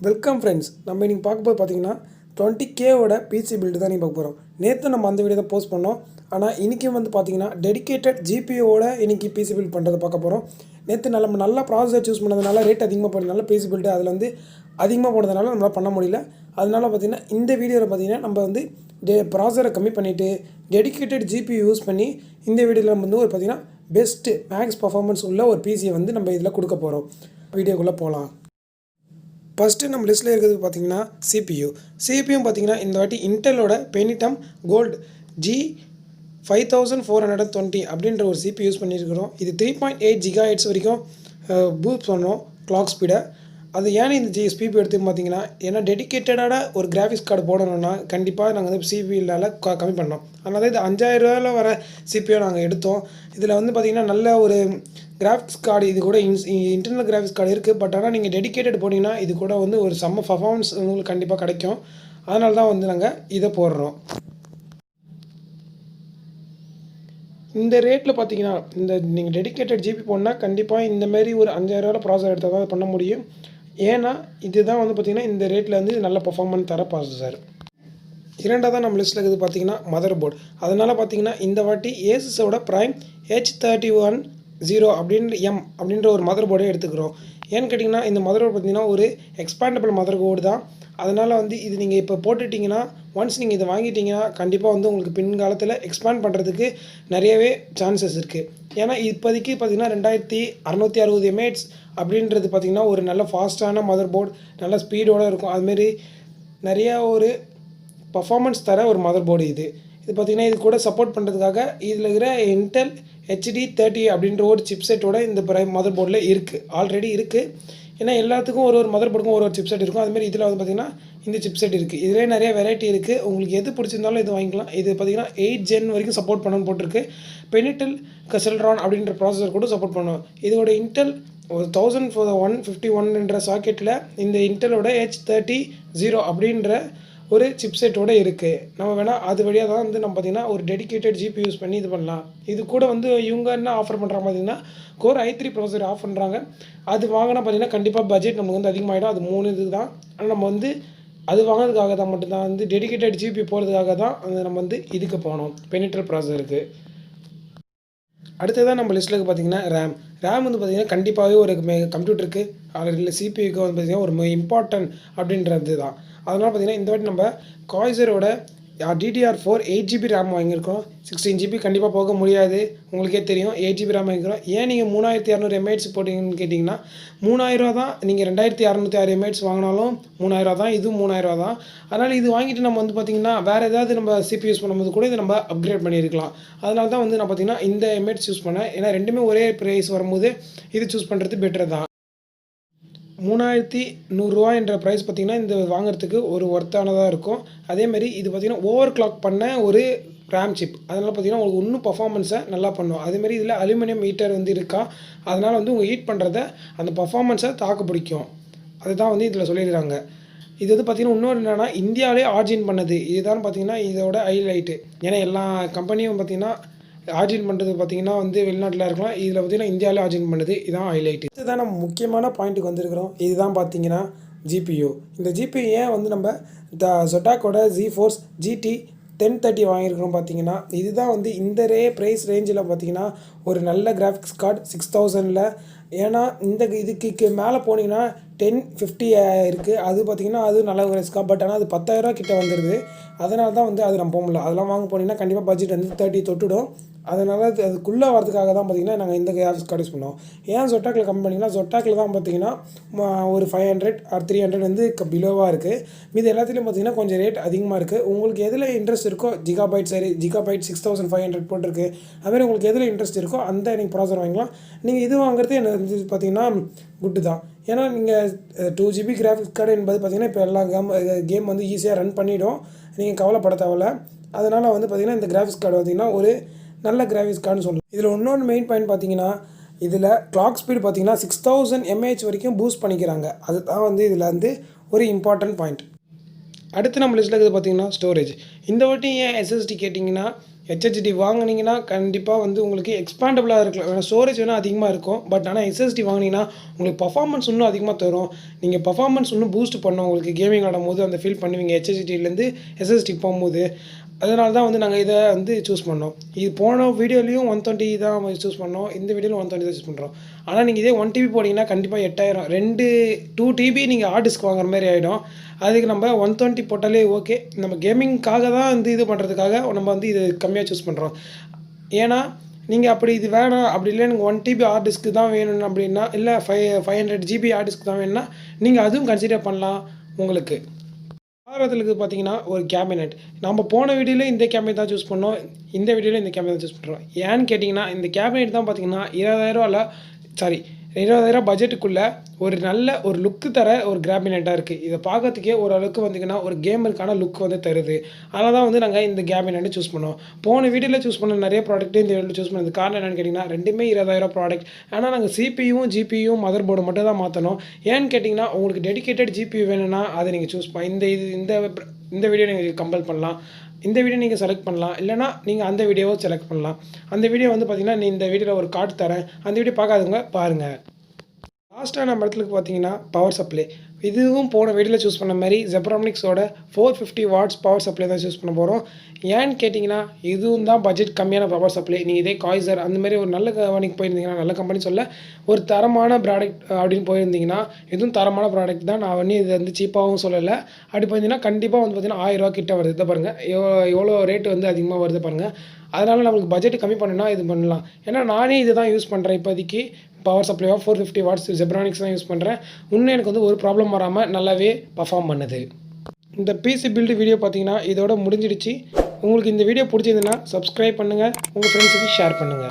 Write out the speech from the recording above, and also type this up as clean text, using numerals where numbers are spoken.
Welcome friends. நம்ம இன்றைக்கி பார்க்கும்போது பார்த்தீங்கன்னா 20K பிசி பில்டு தான் நீங்கள் பார்க்க போகிறோம். நேற்று நம்ம அந்த வீடியோ தான் போஸ்ட் பண்ணோம். ஆனால் இன்றைக்கி வந்து பார்த்தீங்கன்னா டெடிக்கேட்டட் ஜிபியோட இன்றைக்கி பிசி பில்ட் பண்ணுறதை பார்க்க போகிறோம். நேற்று நம்ம நல்ல ப்ராசஸர் சூஸ் பண்ணதுனால ரேட் அதிகமாக போனதுனால பிசி பில்டு அதில் வந்து அதிகமாக போனதுனால நம்மளால் பண்ண முடியல. அதனால பார்த்திங்கன்னா இந்த வீடியோவில் பார்த்திங்கன்னா நம்ம வந்து ப்ராசஸரை கம்மி பண்ணிவிட்டு டெடிக்கேட்டட் ஜிபி யூஸ் பண்ணி இந்த வீடியோவில் நம்ம வந்து ஒரு பார்த்திங்கன்னா பெஸ்ட்டு மேக்ஸ் பர்ஃபார்மன்ஸ் உள்ள ஒரு பிசியை வந்து நம்ம இதில் கொடுக்க போகிறோம். வீடியோக்குள்ளே போகலாம். ஃபஸ்ட்டு நம்ம லிஸ்ட்டில் இருக்கிறது பார்த்திங்கன்னா சிபியூ பார்த்திங்கன்னா இந்த வாட்டி இன்டெலோட பெனிட்டம் கோல்டு G5420 அப்படின்ற ஒரு சிபி யூஸ் பண்ணியிருக்கிறோம். இது 3.8 GHz வரைக்கும் பூஸ்ட் பண்ணோம் கிளாக் ஸ்பீடை. அது ஏன் இந்த சிபி எடுத்து பார்த்திங்கன்னா ஏன்னா டெடிக்கேட்டடான ஒரு கிராஃபிக்ஸ் கார்டு போடணும்னா கண்டிப்பாக நாங்கள் வந்து சிபியில் கம்மி பண்ணோம். அதனால இது 5000 ரூபாயில் வர சிபியை நாங்கள் எடுத்தோம். இதில் வந்து பார்த்திங்கன்னா நல்ல ஒரு கிராஃபிக்ஸ் கார்டு இது கூட இன்டர்னல் கிராஃபிக்ஸ் கார்டு இருக்குது. பட் ஆனால் நீங்கள் டெடிக்கேட்டட் போனீங்கன்னா இது கூட வந்து ஒரு செம்ம பர்ஃபார்மன்ஸ் உங்களுக்கு கண்டிப்பாக கிடைக்கும். அதனால தான் வந்து நாங்கள் இதை போடுறோம். இந்த ரேட்டில் பார்த்தீங்கன்னா இந்த நீங்கள் டெடிக்கேட்டட் ஜிபி போனால் கண்டிப்பாக இந்தமாரி ஒரு 5000 ரூபாய் ப்ராசஸர் எடுத்தால் தான் பண்ண முடியும். ஏன்னா இதுதான் வந்து பார்த்திங்கன்னா இந்த ரேட்டில் வந்து நல்ல பர்ஃபார்மன்ஸ் தர ப்ராசஸர். இரண்டாவது நம்ம லிஸ்ட்டில் இருக்குது பார்த்திங்கன்னா மதர்போர்டு. அதனால் பார்த்திங்கன்னா இந்த வாட்டி ஏசஸோட ப்ரைம் H3110 அப்படின்ற ஒரு மதர் போர்டே எடுத்துக்கிறோம். ஏன்னு கேட்டிங்கன்னா இந்த மதர் போர்டு பார்த்திங்கன்னா ஒரு எக்ஸ்பேண்டபிள் மதர் போர்டு தான். அதனால் வந்து இது நீங்கள் இப்போ போட்டுட்டிங்கன்னா ஒன்ஸ் நீங்கள் இதை வாங்கிட்டீங்கன்னா கண்டிப்பாக வந்து உங்களுக்கு பின்காலத்தில் எக்ஸ்பேண்ட் பண்ணுறதுக்கு நிறையவே சான்சஸ் இருக்குது. ஏன்னா இப்போதைக்கு பார்த்திங்கன்னா 2660 mAh அப்படின்றது பார்த்திங்கன்னா ஒரு நல்ல ஃபாஸ்ட்டான மதர் போர்டு, நல்ல ஸ்பீடோடு இருக்கும். அதுமாரி நிறையா ஒரு பர்ஃபார்மன்ஸ் தர ஒரு மதர் போர்டு இது பார்த்திங்கன்னா இது கூட சப்போர்ட் பண்ணுறதுக்காக இதில் இருக்கிற இன்டெல் HD30 அப்படின்ற ஒரு சிப்செட்டோட இந்த மதர் போர்டில் இருக்குது, ஆல்ரெடி இருக்குது. ஏன்னா எல்லாத்துக்கும் ஒரு மதர் போர்டுக்கும் ஒரு சிப்செட் இருக்கும். அதுமாதிரி இதில் வந்து பார்த்திங்கன்னா இந்த சிப்செட் இருக்குது. இதிலே நிறைய வெரைட்டி இருக்குது. உங்களுக்கு எது பிடிச்சிருந்தாலும் இது வாங்கிக்கலாம். இது பார்த்திங்கன்னா 8 Gen வரைக்கும் சப்போர்ட் பண்ணணும்னு போட்டிருக்கு. பெனிட்டல் கசல்ரான் அப்படின்ற ப்ராசஸர் கூட சப்போர்ட் பண்ணும். இதோட இன்டெல் 1151 சாக்கெட்டில் இந்த இன்டெலோட H30 அப்படின்ற ஒரு சிப்செட்டோடு இருக்குது. நம்ம வேணால் அது வழியாக தான் வந்து நம்ம பார்த்திங்கன்னா ஒரு டெடிக்கேட்டட் ஜிபி யூஸ் பண்ணி இது பண்ணலாம். இது கூட வந்து இவங்க என்ன ஆஃபர் பண்ணுறாங்க பார்த்திங்கன்னா கோர் i3 ப்ராசஸர் ஆஃப் பண்ணுறாங்க. அது வாங்கினா பார்த்திங்கன்னா கண்டிப்பாக பட்ஜெட் நமக்கு வந்து அதிகமாகிடும். அது 3 இது தான். ஆனால் நம்ம வந்து அது வாங்கினதுக்காக தான் மட்டும்தான் வந்து டெடிக்கேட்டட் ஜிபி போகிறதுக்காக தான் நம்ம வந்து இதுக்கு போனோம், பெனிட்டல் ப்ராசஸருக்கு. அடுத்ததான் நம்ம லிஸ்ட்டில் பார்த்திங்கன்னா ரேம் வந்து பார்த்திங்கன்னா கண்டிப்பாகவே ஒரு கம்ப்யூட்டருக்கு அதில் சிபியூக்கு வந்து பார்த்திங்கன்னா ஒரு இம்பார்ட்டன்ட் அப்படின்றது தான். அதனால் பார்த்திங்கன்னா இந்த வாட்டி நம்ம CORSAIRோட DDR4 8GB ரேம் வாங்கியிருக்கோம். 16GB கண்டிப்பாக போக முடியாது, உங்களுக்கே தெரியும். 8GB ரேம் வாங்கிக்கிறோம். ஏன் நீங்கள் 3200 mAh போட்டிங்கன்னு கேட்டிங்கன்னா 3000 தான். நீங்கள் 2606 mAh வாங்கினாலும் 3000 தான், இதுவும் 3000 தான். அதனால் இது வாங்கிட்டு நம்ம வந்து பார்த்திங்கன்னா வேறு ஏதாவது நம்ம சிபி யூஸ் பண்ணும்போது கூட இதை நம்ம அப்கிரேட் பண்ணியிருக்கலாம். அதனால தான் வந்து நான் பார்த்திங்கன்னா இந்த mAh யூஸ் பண்ணேன். ஏன்னா ரெண்டுமே ஒரே ப்ரைஸ் வரும்போது இது சூஸ் பண்ணுறது பெட்டர் தான். 3100 ரூபா என்ற ப்ரைஸ் பார்த்திங்கன்னா இந்த வாங்குறதுக்கு ஒரு ஒர்த்தானதாக இருக்கும். அதேமாதிரி இது பார்த்திங்கன்னா ஓவர் கிளாக் பண்ண ஒரு ரேம் சிப். அதனால் பார்த்திங்கன்னா உங்களுக்கு இன்னும் பர்ஃபார்மன்ஸை நல்லா பண்ணும். அதேமாதிரி இதில் அலுமினியம் ஹீட்டர் வந்து இருக்கா, அதனால் வந்து உங்கள் ஹீட் பண்ணுறத அந்த பர்ஃபார்மன்ஸை தாக்கு பிடிக்கும். அதுதான் வந்து இதில் சொல்லியிருக்காங்க. இது வந்து பார்த்திங்கன்னா இன்னொரு என்னென்னா இந்தியாவிலே ஆர்ஜின் பண்ணது இதுதான் பார்த்திங்கன்னா இதோட ஹைலைட்டு. ஏன்னா எல்லா கம்பெனியும் பார்த்திங்கன்னா ஆர்ஜின் பண்ணுறது பார்த்திங்கன்னா வந்து வெளிநாட்டில் இருக்கலாம். இதில் பார்த்திங்கன்னா இந்தியாவிலே ஆர்ஜின் பண்ணுது. இதுதான் ஹைலைட்டு. இதுதான் நம்ம முக்கியமான பாயிண்ட்டுக்கு வந்திருக்கிறோம். இதுதான் பார்த்திங்கன்னா ஜிபியூ. இந்த ஜிபியூ ஏன் வந்து நம்ம ZOTACோட GeForce GT 1030 வாங்கியிருக்கிறோம் பார்த்திங்கன்னா இதுதான் வந்து இந்த ப்ரைஸ் ரேஞ்சில் பார்த்திங்கன்னா ஒரு நல்ல கிராஃபிக்ஸ் கார்டு 6000ல். ஏன்னா இந்த இதுக்கு மேலே போனீங்கன்னா 1050 இருக்குது. அது பார்த்திங்கன்னா அது நல்ல கிராஃபிக்ஸ் கார்டு. பட் ஆனால் அது 10,000 ரூபா கிட்ட வந்துடுது. அதனால தான் வந்து அது நம்ம போக முடியல. அதெல்லாம் வாங்க போனீங்கன்னா கண்டிப்பாக பட்ஜெட் வந்து 30 தொட்டுடும். அதனால் அதுக்குள்ளே வரதுக்காக தான் பார்த்திங்கன்னா நாங்கள் இந்த கிராஃபிக்ஸ் கார்டு யூஸ் பண்ணோம். ஏன் ZOTACல கம்மி பண்ணிங்கன்னா ZOTACல தான் பார்த்திங்கன்னா ஒரு 500 or 300 வந்து பிலோவாக இருக்குது. மீது எல்லாத்துலேயும் பார்த்திங்கன்னா கொஞ்சம் ரேட் அதிகமாக இருக்குது. உங்களுக்கு எதில் இன்ட்ரெஸ்ட் இருக்கோ Gigabyte 6500 போட்டிருக்கு. அதுமாதிரி உங்களுக்கு எதில் இன்ட்ரெஸ்ட் இருக்கோ அந்த நீங்கள் ப்ராசஸர் வாங்கிக்கலாம். நீங்கள் இது வாங்குறது எனக்கு பார்த்திங்கன்னா குட்டு தான். ஏன்னா நீங்கள் 2GB கிராஃபிக்ஸ் கார்டு என்பது பார்த்திங்கன்னா இப்போ எல்லா கேம் வந்து ஈஸியாக ரன் பண்ணிவிடும், நீங்கள் கவலைப்பட தேவையில்ல. அதனால் வந்து பார்த்திங்கன்னா இந்த கிராஃபிக்ஸ் கார்டு பார்த்திங்கன்னா ஒரு நல்ல கிராஃபிக்ஸ் கார்டுன்னு சொல்லலாம். இதில் இன்னொன்று மெயின் பாயிண்ட் பார்த்திங்கன்னா இதில் கிளாக் ஸ்பீடு பார்த்திங்கன்னா 6000 mAh வரைக்கும் பூஸ்ட் பண்ணிக்கிறாங்க. அதுதான் வந்து இதில் வந்து ஒரு இம்பார்ட்டன்ட் பாயிண்ட். அடுத்து நம்ம லிஸ்ட்டில் இருக்குது பார்த்திங்கன்னா ஸ்டோரேஜ். இந்த வாட்டி ஏன் SSD கேட்டிங்கன்னா ஹெச்ஹெச்டி வாங்குனீங்கன்னா கண்டிப்பாக வந்து உங்களுக்கு எக்ஸ்பாண்டபிளாக இருக்கலாம். வேணா ஸ்டோரேஜ் வேணால் அதிகமாக இருக்கும். பட் ஆனால் எஸ்எஸ்டி வாங்கினீங்கன்னா உங்களுக்கு பர்ஃபார்மன்ஸ் இன்னும் அதிகமாக தரும். நீங்கள் பர்ஃபார்மன்ஸ் இன்னும் பூஸ்ட் பண்ணும். உங்களுக்கு கேமிங் ஆடும்போது அந்த ஃபீல் பண்ணுவீங்க ஹெச்ஹெச்டிலேருந்து எஸ்எஸ்டி போகும்போது. அதனால தான் வந்து நாங்கள் இதை வந்து சூஸ் பண்ணோம். இது போன வீடியோலையும் 120 தான் சூஸ் பண்ணோம். இந்த வீடியோவில் 120 தான் சூஸ் பண்ணுறோம். ஆனால் நீங்கள் இதே 1 டிபி போட்டிங்கன்னா கண்டிப்பாக 8000 2 டிபி நீங்கள் ஹார்ட் டிஸ்க் வாங்குற மாதிரி ஆகிடும். அதுக்கு நம்ம 120 போட்டாலே ஓகே. நம்ம கேமிங்காக தான் வந்து இது பண்ணுறதுக்காக நம்ம வந்து இது கம்மியாக சூஸ் பண்ணுறோம். ஏன்னா நீங்கள் அப்படி இது வேணாம் அப்படி இல்லை எனக்கு 1 டிபி ஹார்ட் டிஸ்க்கு தான் வேணும் அப்படின்னா, இல்லை 500 ஜிபி ஹார்ட் டிஸ்க் தான் வேணும்னா நீங்கள் அதுவும் கன்சிடர் பண்ணலாம். உங்களுக்கு ஆரத்துக்கு பார்த்தீங்கன்னா ஒரு கேபினெட். நம்ம போன வீடியோவில் இந்த கேபினெட் தான் சூஸ் பண்ணோம். இந்த வீடியோவில் இந்த கேபினெட் தான் சூஸ் பண்ணுறோம். ஏன்னு கேட்டிங்கன்னா இந்த கேபினெட் தான் பார்த்தீங்கன்னா 20,000 பட்ஜெட்டுக்குள்ளே ஒரு நல்ல ஒரு லுக்கு தர ஒரு கேபினெட்டாக இருக்குது. இதை பார்க்கறதுக்கே ஓரளவுக்கு வந்தீங்கன்னா ஒரு கேமருக்கான லுக் வந்து தருது. அதனால தான் வந்து நாங்கள் இந்த கேபினெட்டை சூஸ் பண்ணோம். போன வீடியோவில் சூஸ் பண்ண நிறைய ப்ராடக்ட்டு இந்த வீடியோவில் சூஸ் பண்ணது காரணம் என்னென்னு கேட்டிங்கன்னா ரெண்டுமே 20,000 ப்ராடக்ட். ஆனால் நாங்கள் சிபியும் ஜிபியும் மதர் போர்டு மட்டும் தான் மாற்றணும். ஏன்னு கேட்டிங்கன்னா உங்களுக்கு டெடிக்கேட்டட் ஜிபி வேணும்னா அதை நீங்கள் சூஸ் இந்த வீடியோ நீங்கள் கம்பல் பண்ணலாம். இந்த வீடியோ நீங்கள் செலக்ட் பண்ணலாம். இல்லைனா நீங்கள் அந்த வீடியோவை செலக்ட் பண்ணலாம். அந்த வீடியோ வந்து பார்த்திங்கன்னா நீ இந்த வீடியோவில் ஒரு கார்டு தரேன். அந்த வீடியோ பார்க்காதவங்க பாருங்கள். லாஸ்ட்டாக நம்ம இடத்துக்கு பார்த்தீங்கன்னா பவர் சப்ளை. இதுவும் போன வீடியோவில் சூஸ் பண்ண மாதிரி ஜெப்ரானிக்ஸோட 450 வாட்ஸ் பவர் சப்ளை தான் சூஸ் பண்ண போகிறோம். ஏன்னு கேட்டிங்கன்னா இதுவும் தான் பட்ஜெட் கம்மியான பவர் சப்ளை. நீங்கள் இதே காய்சர் அந்த மாதிரி ஒரு நல்ல கம்பெனிக்கு போயிருந்தீங்கன்னா, நல்ல கம்பெனி சொல்ல ஒரு தரமான ப்ராடக்ட் அப்படின்னு போயிருந்தீங்கன்னா இதுவும் தரமான ப்ராடக்ட் தான். நான் வந்து இது வந்து சீப்பாகவும் சொல்லலை. அப்படி பார்த்தீங்கன்னா கண்டிப்பாக வந்து பார்த்தீங்கன்னா 1000 ரூபா கிட்ட வருது. இதை பாருங்கள் எவ்வளோ ரேட்டு வந்து அதிகமாக வருது பாருங்கள். அதனால் நம்மளுக்கு பட்ஜெட் கம்மி பண்ணணும்னா இது பண்ணலாம். ஏன்னா நானே இது தான் யூஸ் பண்ணுறேன் இப்போதைக்கு. பவர் சப்ளையாக 450 வாட்ஸ் ஜெப்ரானிக்ஸ் தான் யூஸ் பண்ணுறேன். இன்னும் எனக்கு வந்து ஒரு ப்ராப்ளம் வராமல் நல்லாவே பர்ஃபார்ம் பண்ணுது. இந்த பிசி பில்டு வீடியோ பார்த்தீங்கன்னா இதோட முடிஞ்சிடுச்சு. உங்களுக்கு இந்த வீடியோ பிடிச்சிருந்துன்னா சப்ஸ்கிரைப் பண்ணுங்கள், உங்கள் ஃப்ரெண்ட்ஸுக்கு ஷேர் பண்ணுங்கள்.